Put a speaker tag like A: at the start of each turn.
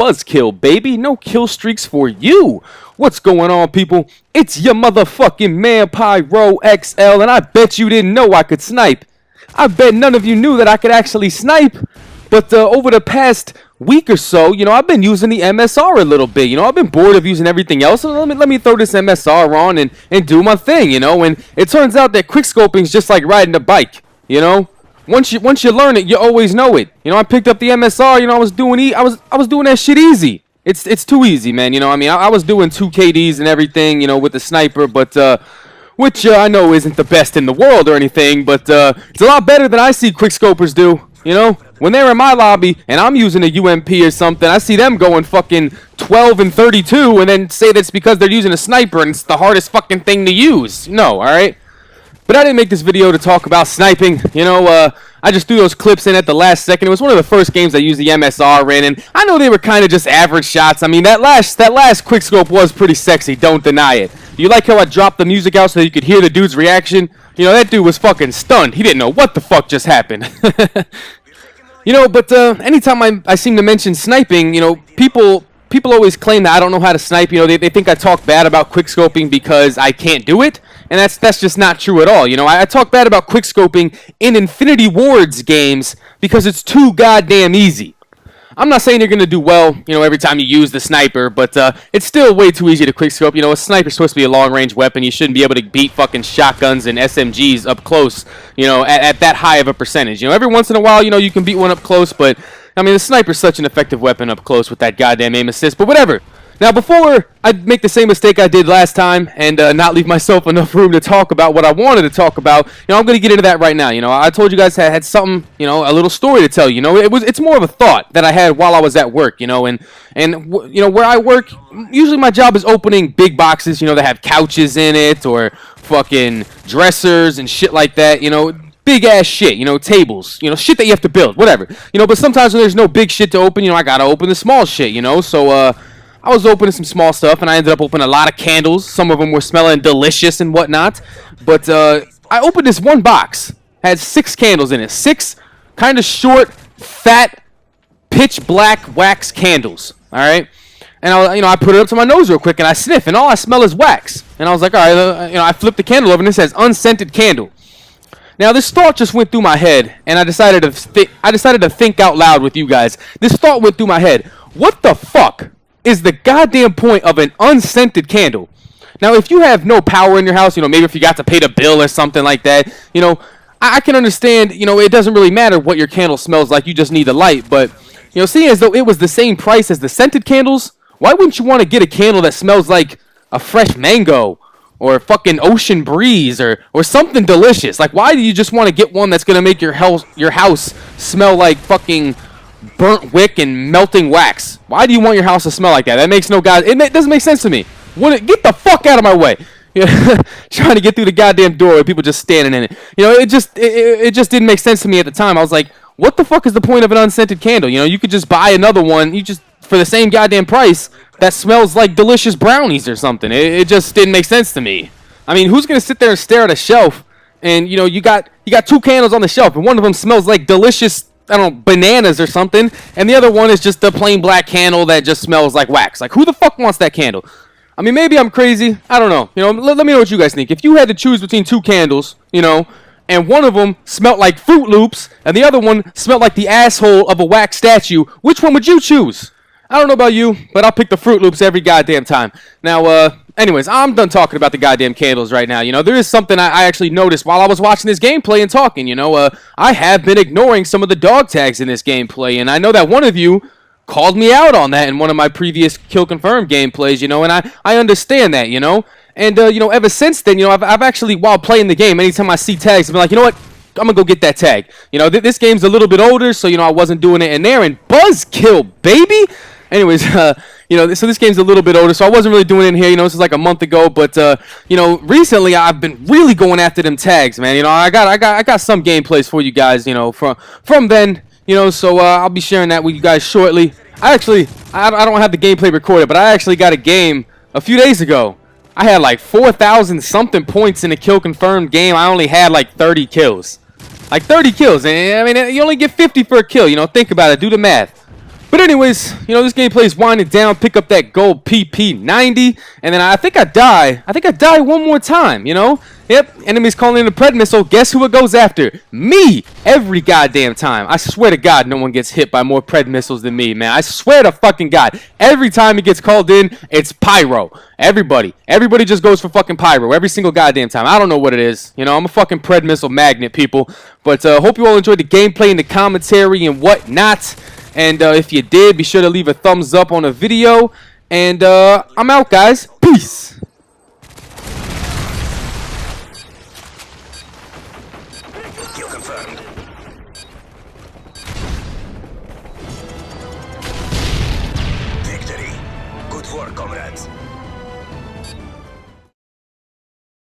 A: buzzkill, baby. No kill streaks for you. What's going on, people? It's your motherfucking man, Pyro XL, and I bet you didn't know I could snipe. I bet none of you knew that I could actually snipe. But over the past week or so, I've been using the MSR a little bit. I've been bored of using everything else. So let me throw this MSR on and do my thing, And it turns out that quickscoping is just like riding a bike, Once you learn it, you always know it. I picked up the MSR. I was doing that shit easy. It's too easy, man. I was doing 2 KDs and everything, with the sniper, but which I know isn't the best in the world or anything, but it's a lot better than I see quickscopers do. When they're in my lobby and I'm using a UMP or something, I see them going fucking 12 and 32, and then say that's because they're using a sniper and it's the hardest fucking thing to use. No, all right. But I didn't make this video to talk about sniping. I just threw those clips in at the last second. It was one of the first games I used the MSR in, and I know they were kind of just average shots. I mean, that last quickscope was pretty sexy, don't deny it. You like how I dropped the music out so you could hear the dude's reaction? That dude was fucking stunned. He didn't know what the fuck just happened. But anytime I seem to mention sniping, people always claim that I don't know how to snipe. They think I talk bad about quickscoping because I can't do it. And that's just not true at all. I talk bad about quickscoping in Infinity Ward's games because it's too goddamn easy. I'm not saying you're going to do well, every time you use the sniper, but it's still way too easy to quickscope. A sniper's supposed to be a long-range weapon. You shouldn't be able to beat fucking shotguns and SMGs up close, at that high of a percentage. Every once in a while, you can beat one up close, but, I mean, the sniper's such an effective weapon up close with that goddamn aim assist, but whatever. Now, before I make the same mistake I did last time and not leave myself enough room to talk about what I wanted to talk about, I'm going to get into that right now. I told you guys I had something, a little story to tell you. It's more of a thought that I had while I was at work, and where I work, usually my job is opening big boxes, that have couches in it or fucking dressers and shit like that, big ass shit, tables, shit that you have to build, whatever. But sometimes when there's no big shit to open, I got to open the small shit, so I was opening some small stuff, and I ended up opening a lot of candles. Some of them were smelling delicious and whatnot. But I opened this one box. Had 6 candles in it. 6 kind of short, fat, pitch black wax candles. All right? And I put it up to my nose real quick, and I sniff, and all I smell is wax. And I was like, all right, I flipped the candle over, and it says unscented candle. Now, this thought just went through my head, and I decided to think out loud with you guys. This thought went through my head. What the fuck is the goddamn point of an unscented candle? Now, if you have no power in your house, maybe if you got to pay the bill or something like that, I can understand, it doesn't really matter what your candle smells like, you just need the light, but, seeing as though it was the same price as the scented candles, why wouldn't you want to get a candle that smells like a fresh mango, or fucking ocean breeze, or something delicious? Like, why do you just want to get one that's going to make your house smell like fucking burnt wick and melting wax? Why do you want your house to smell like that? That makes no it doesn't make sense to me. Get the fuck out of my way. Trying to get through the goddamn door with people just standing in it. It just didn't make sense to me at the time. I was like, what the fuck is the point of an unscented candle? You could just buy another one, for the same goddamn price, that smells like delicious brownies or something. It just didn't make sense to me. I mean, who's gonna sit there and stare at a shelf and you got 2 candles on the shelf, and one of them smells like delicious, I don't know, bananas or something, and the other one is just a plain black candle that just smells like wax? Like, who the fuck wants that candle? I mean, maybe I'm crazy. I don't know. Let me know what you guys think. If you had to choose between 2 candles, and one of them smelled like Fruit Loops, and the other one smelled like the asshole of a wax statue, which one would you choose? I don't know about you, but I'll pick the Fruit Loops every goddamn time. Now, anyways, I'm done talking about the goddamn candles right now. There is something I actually noticed while I was watching this gameplay and talking. I have been ignoring some of the dog tags in this gameplay, and I know that one of you called me out on that in one of my previous Kill Confirmed gameplays, and I understand that, And, ever since then, I've actually, while playing the game, anytime I see tags, I'm like, you know what? I'm gonna go get that tag. This game's a little bit older, so, I wasn't doing it in there, and buzzkill, baby! Anyways, so this game's a little bit older, so I wasn't really doing it in here. This is like a month ago, but recently I've been really going after them tags, man. I got some gameplays for you guys, from then, so I'll be sharing that with you guys shortly. I don't have the gameplay recorded, but I actually got a game a few days ago. I had like 4,000 something points in a Kill Confirmed game. I only had like 30 kills. Like 30 kills, and I mean, you only get 50 for a kill. Think about it, do the math. But anyways, you know, this gameplay is winding down. Pick up that gold PP90, and then I think I die. I think I die one more time, you know? Yep, enemies calling in a pred missile. Guess who it goes after? Me! Every goddamn time. I swear to God, no one gets hit by more pred missiles than me, man. I swear to fucking God. Every time it gets called in, it's pyro. Everybody just goes for fucking pyro every single goddamn time. I don't know what it is. You know, I'm a fucking pred missile magnet, people. But hope you all enjoyed the gameplay and the commentary and whatnot. And if you did, be sure to leave a thumbs up on the video. And I'm out, guys. Peace.
B: Kill confirmed.